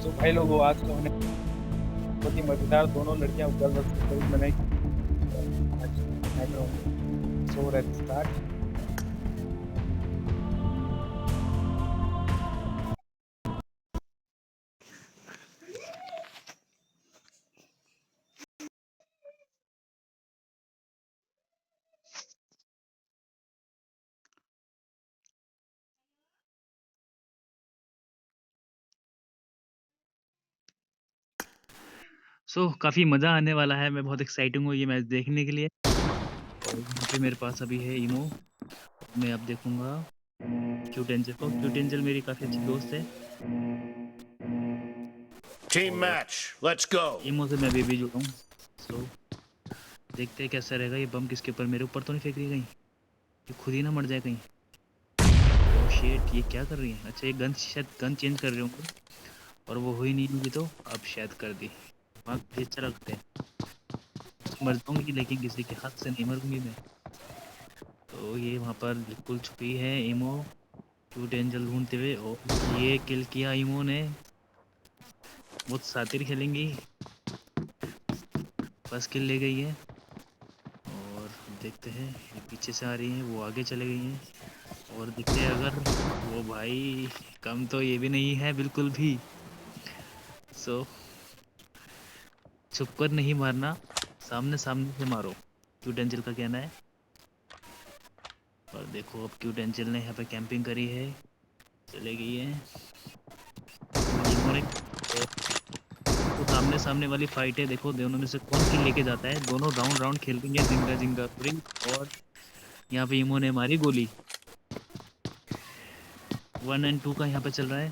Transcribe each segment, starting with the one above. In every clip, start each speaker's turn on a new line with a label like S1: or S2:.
S1: तो भाई लोगों आज का हमने बहुत ही मजेदार दोनों लड़कियां गर्ल्स वर्सेस बॉयज बनाई मैटर होंगे। So let's start.
S2: काफ़ी मज़ा आने वाला है, मैं बहुत एक्साइटिंग हूँ ये मैच देखने के लिए। और यहाँ पे मेरे पास अभी है इमो, मैं अब देखूँगा क्यूट एंजल को। क्यूट एंजल मेरी काफ़ी अच्छी दोस्त है
S3: Team
S2: और
S3: match, let's go.
S2: इमो से मैं अभी जुड़ा हूँ। सो देखते हैं कैसा रहेगा। ये बम किसके ऊपर, मेरे ऊपर तो नहीं फेंक रही कहीं, ये खुद ही ना मर जाए कहीं। ओह शिट, ये क्या कर रही है? अच्छा, ये गन शायद गन चेंज कर रहे होंगे और वो हुई नहीं होगी तो अब शायद कर दी। दिमाग भी अच्छा रखते हैं। मर जाऊँगी लेकिन किसी के हाथ से नहीं मरूँगी मैं। तो ये वहाँ पर बिल्कुल छुपी है इमो, क्यूट एंजल ढूंढते हुए। और ये किल किया इमो ने, बहुत शातिर खेलेंगी। फर्स्ट किल ले गई है और देखते हैं ये पीछे से आ रही हैं, वो आगे चले गई हैं। और देखते हैं अगर वो भाई कम तो ये भी नहीं है बिल्कुल भी। सो छुप कर नहीं मारना, सामने सामने से मारो, क्यूट एंजल का कहना है। और देखो अब क्यूट एंजल ने यहाँ पे कैंपिंग करी है, चले गई है इमो ने। तो सामने सामने वाली फाइट है, देखो दोनों में से कौन किल लेके जाता है। दोनों राउंड राउंड खेलेंगे जिंगा जिंगा पूरी। और यहाँ पे इमो ने मारी गोली। 1 एंड 2 का यहाँ पे चल रहा है।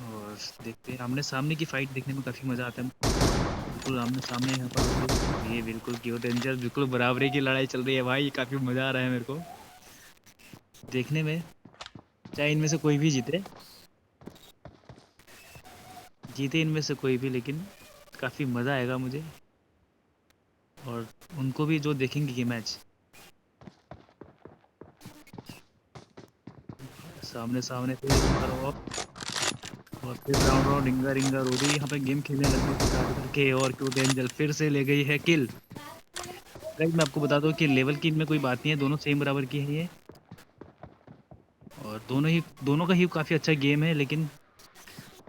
S2: और देखते हैं, आमने सामने की फाइट देखने में काफी मजा आता है। बिल्कुल आमने सामने यहाँ पर हो गई। ये बिल्कुल क्यूट एंजल, बिल्कुल बराबरी की लड़ाई चल रही है भाई, काफी मजा आ रहा है मेरे को देखने में। चाहे इनमें से कोई भी जीते जीते इनमें से कोई भी, लेकिन काफी मजा आएगा मुझे और उनको भी जो देखेंगे ये मैच। सामने सामने पे यहाँ पर और फिर राउंड राउंड रिंगा रिंगा रोडी यहाँ पे गेम खेलने लग गई स्टार्ट करके। और क्यूट एंजल फिर से ले गई है किल। गाइस मैं आपको बता दूं कि लेवल की इनमें कोई बात नहीं है, दोनों सेम बराबर की है ये। और दोनों का ही काफी अच्छा गेम है, लेकिन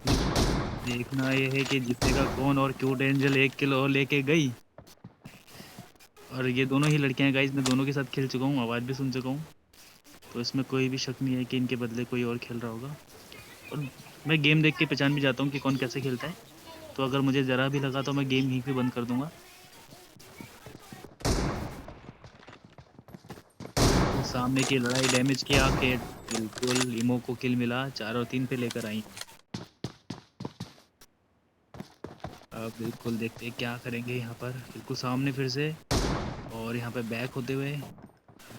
S2: देखना ये है कि जीतेगा कौन। और क्यूट एंजल 1 किल और लेके गई। और ये दोनों ही लड़कियां हैं गाइस, मैं दोनों के साथ खेल चुका हूँ, आवाज़ भी सुन चुका हूँ। तो इसमें कोई भी शक नहीं है कि इनके बदले कोई और खेल रहा होगा। और मैं गेम देख के पहचान भी जाता हूँ कि कौन कैसे खेलता है। तो अगर मुझे ज़रा भी लगा तो मैं गेम यहीं पे बंद कर दूंगा। तो सामने की लड़ाई डैमेज किया के बिल्कुल इमो को किल मिला, 4 और 3 पे लेकर आई। अब बिल्कुल देखते हैं क्या करेंगे यहाँ पर, बिल्कुल सामने फिर से। और यहाँ पे बैक होते हुए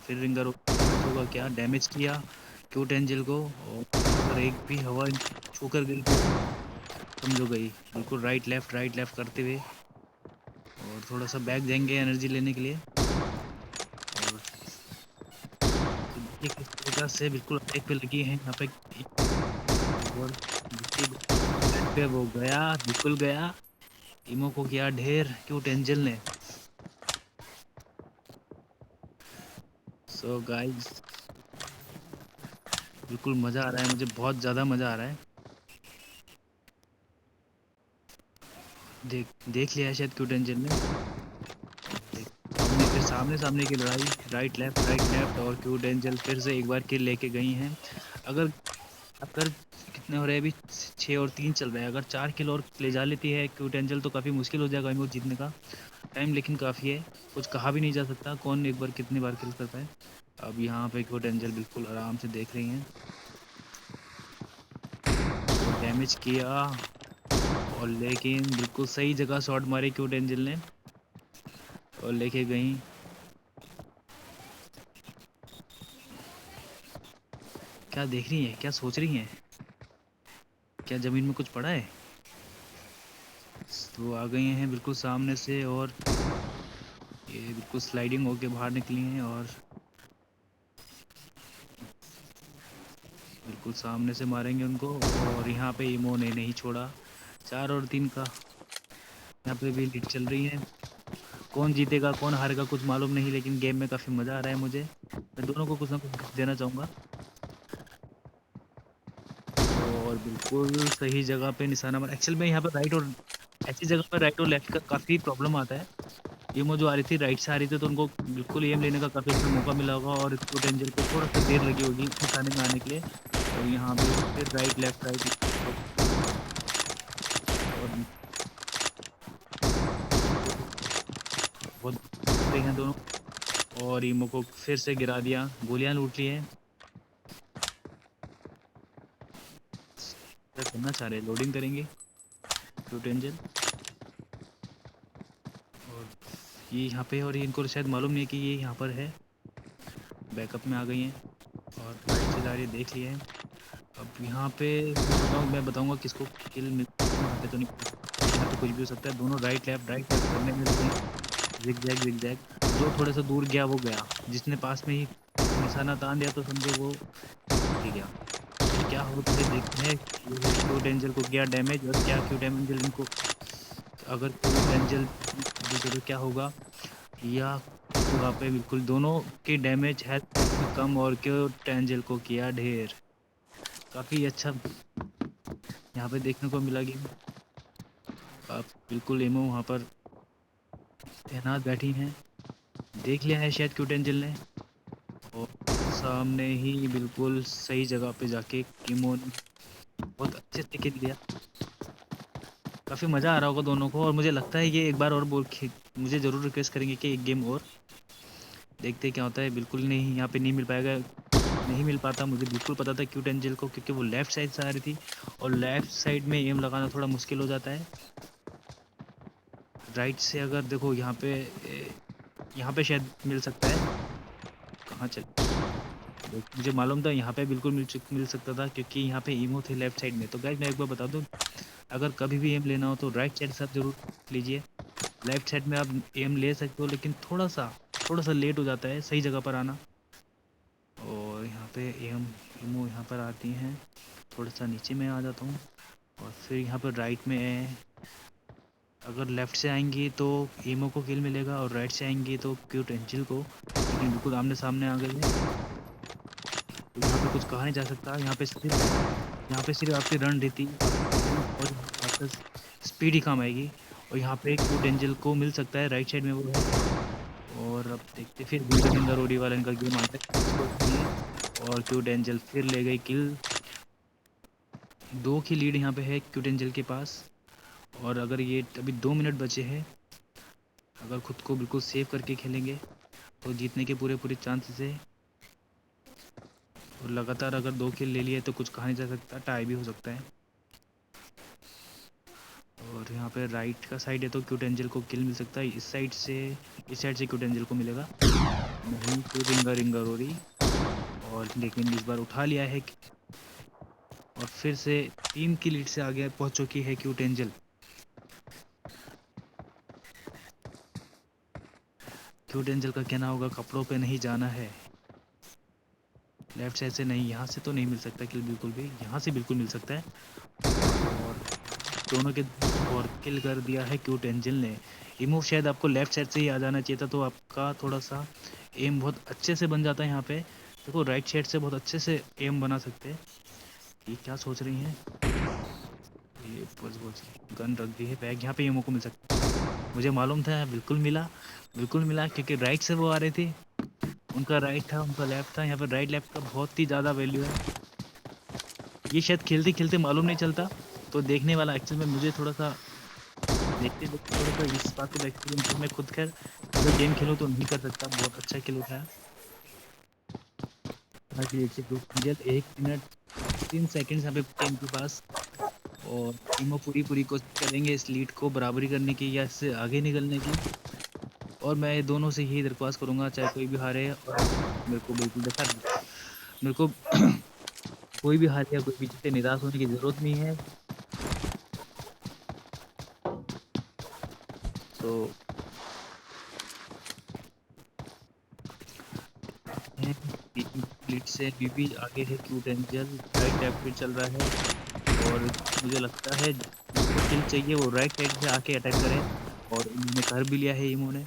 S2: फिर रिंगर होगा, क्या डैमेज किया क्यूट एंजल को। और अगर एक भी हवा छू कर गई तो समझो गई। बिल्कुल राइट लेफ्ट करते हुए और थोड़ा सा बैक जाएंगे एनर्जी लेने के लिए। और तो देखिए किस तरीका से बिल्कुल अटैक पे लगी है यहाँ पे। और देखिए पे वो गया, बिल्कुल गया। इमो को किया ढेर क्यूट एंजल ने। सो गाइस बिल्कुल मज़ा आ रहा है मुझे, बहुत ज़्यादा मज़ा आ रहा है। देख लिया है शायद क्यूट एंजल ने। देख, हमने फिर सामने सामने की लड़ाई, राइट लेफ्ट। और क्यूट एंजल फिर से एक बार किल लेके गई हैं। अगर अगर कितने हो रहे हैं अभी, 6 और 3 चल रहे हैं। अगर 4 किल और ले जा लेती है क्यूट एंजल तो काफ़ी मुश्किल हो जाएगा इनको जीतने का। टाइम लेकिन काफ़ी है, कुछ कहा भी नहीं जा सकता कौन एक बार कितनी बार किल करता है। अब यहाँ पे क्यूट एंजल बिल्कुल आराम से देख रही हैं। और डैमेज किया और लेकिन बिल्कुल सही जगह शॉट मारी क्यूट एंजल ने और लेके गई। क्या देख रही हैं, क्या सोच रही हैं, क्या ज़मीन में कुछ पड़ा है? तो आ गई हैं बिल्कुल सामने से और ये बिल्कुल स्लाइडिंग होके बाहर निकली हैं। और बिल्कुल सामने से मारेंगे उनको। और यहाँ पे इमो ने नहीं छोड़ा। 4 और 3 का यहाँ पे भी लीड चल रही है। कौन जीतेगा कौन हारेगा कुछ मालूम नहीं, लेकिन गेम में काफ़ी मज़ा आ रहा है मुझे। मैं दोनों को कुछ ना कुछ गिफ्ट देना चाहूँगा। और बिल्कुल सही जगह पे निशाना मारा। एक्चुअल में यहाँ पे राइट और ऐसी जगह पर राइट और लेफ्ट का काफ़ी प्रॉब्लम आता है। इमो जो आ रही थी राइट से आ रही थी, तो उनको बिल्कुल एम लेने का काफ़ी अच्छा मौका मिला होगा, और क्यूट एंजल को थोड़ा-सा देर लगी होगी निशाने में आने के लिए। और यहाँ पे फिर राइट और बहुत सही हैं दोनों। और इमो को फिर से गिरा दिया, गोलियाँ लूट ली हैं। क्या करना चाह रहे हैं? लोडिंग करेंगे क्यूट एंजल। और ये यहाँ पे, और ये इनको शायद मालूम नहीं है कि ये यहाँ पर है। बैकअप में आ गई हैं और राइट से जा रही है, देख लिया है। अब यहाँ पे मैं बताऊँगा किसको किल मिल, यहाँ पे तो नहीं, यहाँ पे कुछ भी हो सकता है। दोनों राइट लेफ्ट करने में लगे हैं। ज़िगज़ैग। जो थोड़ा-सा दूर गया वो गया। जिसने पास में ही निशाना तान दिया तो समझो वो ही गया। तो क्या होता है देखते हैं। क्यूट एंजल को क्या डैमेज, और क्या क्यूट एंजल इनको, अगर क्यूट एंजल जीते तो क्या होगा। या जगह पे बिल्कुल दोनों की डैमेज है कम, और क्यूट एंजल को किया ढेर। काफ़ी अच्छा यहाँ पे देखने को मिला कि आप बिल्कुल एमो वहाँ पर तैनात बैठी हैं। देख लिया है शायद क्यूट एंजल ने, और सामने ही बिल्कुल सही जगह पे जाके कीमो ने बहुत अच्छे से खेल दिया। काफ़ी मज़ा आ रहा होगा दोनों को, और मुझे लगता है ये एक बार और मुझे ज़रूर रिक्वेस्ट करेंगे कि एक गेम और देखते हैं क्या होता है। बिल्कुल नहीं, यहाँ पे नहीं मिल पाएगा, नहीं मिल पाता। मुझे बिल्कुल पता था क्यूट एंजल को, क्योंकि वो लेफ़्ट साइड से आ रही थी, और लेफ़्ट साइड में एम लगाना थोड़ा मुश्किल हो जाता है। राइट से अगर देखो यहाँ पे शायद मिल सकता है। कहाँ चल, मुझे मालूम था यहाँ पे बिल्कुल मिल सकता था, क्योंकि यहाँ पे इमो थे लेफ्ट साइड में। तो गाइस मैं एक बार बता दूं, अगर कभी भी एम लेना हो तो राइट साइड से आप जरूर लीजिए। लेफ्ट साइड में आप एम ले सकते हो, लेकिन थोड़ा सा लेट हो जाता है सही जगह पर आना। और यहाँ पे इमो यहाँ पर आती हैं। थोड़ा सा नीचे में आ जाता हूँ, और फिर यहाँ पर राइट में अगर लेफ्ट से आएंगी तो इमो को किल मिलेगा, और राइट से आएंगी तो क्यूट एंजल को। लेकिन बिल्कुल आमने सामने आ गई है, तो यहाँ पे कुछ कहा नहीं जा सकता। यहाँ पे सिर्फ आपकी रणनीति और आपका स्पीड ही काम आएगी। और यहाँ पे क्यूट एंजल को मिल सकता है, राइट साइड में वो है। और अब देखते फिर विंगर रोडी वाला इनका गेम आता है, और क्यूट एंजल फिर ले गई किल। 2 की लीड यहाँ पे है क्यूट एंजल के पास। और अगर ये अभी 2 मिनट बचे हैं, अगर खुद को बिल्कुल सेव करके खेलेंगे तो जीतने के पूरे चांसेस है। और लगातार अगर 2 किल ले लिए तो कुछ कहा नहीं जा सकता, टाई भी हो सकता है। और यहाँ पे राइट का साइड है तो क्यूट एंजल को किल मिल सकता है। इस साइड से क्यूट एंजल को मिलेगा नहीं, तो रिंगर हो रही। और लेकिन इस बार उठा लिया है, और फिर से 3 की लीड से आगे पहुंच चुकी है क्यूट एंजल। क्यूट एंजल का कहना होगा कपड़ों पे नहीं जाना है। लेफ्ट साइड से नहीं, यहाँ से तो नहीं मिल सकता किल बिल्कुल भी, यहाँ से बिल्कुल मिल सकता है। और दोनों के और किल कर दिया है क्यूट एंजल ने। इमो शायद आपको लेफ्ट साइड से ही आ जाना चाहिए था, तो आपका थोड़ा सा एम बहुत अच्छे से बन जाता है। यहाँ पे देखो राइट साइड से बहुत अच्छे से एम बना सकते हैं। ये क्या सोच रही हैं, ये बस गन रख दी है बैग। यहाँ पे एमओ को मिल सकता है, मुझे मालूम था बिल्कुल मिला, क्योंकि राइट से वो आ रहे थे। उनका राइट था, उनका लेफ्ट था। यहाँ पर राइट लेफ्ट का बहुत ही ज़्यादा वैल्यू है। ये शायद खेलते खेलते मालूम नहीं चलता, तो देखने वाला एक्चुअल में मुझे थोड़ा सा देखते देखते थोड़ा सा इस बात का एक्सपीरियंस है। मैं खुद खैर अगर गेम खेलूँ तो नहीं कर सकता, बहुत अच्छा खेल उठाया। बाकी देखिए मुझे 1 मिनट 3 सेकंड यहाँ पे इनके पास, और टीमों पूरी कोशिश करेंगे इस लीड को बराबरी करने की या इससे आगे निकलने की। और मैं दोनों से यही दरख्वास्त करूँगा, चाहे कोई भी हारे, और मेरे को बिल्कुल देखा मेरे को कोई भी हारे या कोई भी जीते निराश होने की ज़रूरत नहीं है। तो लीड से बीबी आगे है, क्यूट एंजल राइट टैप पे चल रहा है और मुझे लगता है जिसको किल चाहिए वो राइट साइड से आके अटैक करे और इन्होंने कर भी लिया है इमो ने।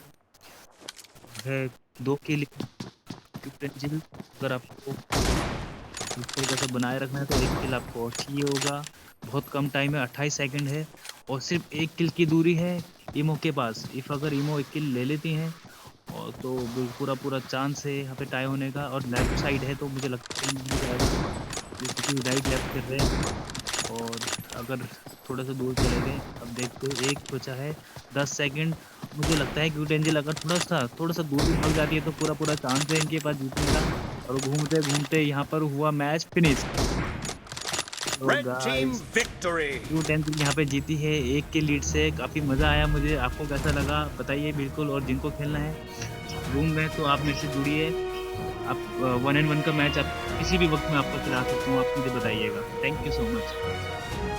S2: है 2 किल क्यूट एंजल। अगर आपको इस तरीके से बनाए रखना है तो 1 किल आपको और चाहिए होगा। बहुत कम टाइम है, 28 सेकंड है और सिर्फ 1 किल की दूरी है इमो के पास। इफ अगर इमो 1 किल ले लेती हैं और तो पूरा चांस है यहाँ पे टाई होने का। और लेफ्ट साइड है तो मुझे लगता है नहीं जाएगा, जैसे कि राइट लेफ्ट कर रहे हैं और अगर थोड़ा सा दूर चले गए। अब देखते हैं, एक बचा है 10 सेकंड। मुझे लगता है क्यूट एंजल अगर थोड़ा सा दूर भी भाग जाती है तो पूरा चांस है इनके पास जीतने का। और घूमते घूमते यहाँ पर हुआ मैच फिनिश। तो
S3: Red team
S2: guys
S3: victory.
S2: Cute angel यहाँ पे जीती है 1 के लीड से। काफी मजा आया मुझे। आपको कैसा लगा बताइए बिल्कुल। और जिनको खेलना है रूम में तो आप मेरे से जुड़िए। आप 1 एंड 1 का मैच आप किसी भी वक्त में आपको खिला सकता हूँ, आप मुझे बताइएगा। Thank you so much.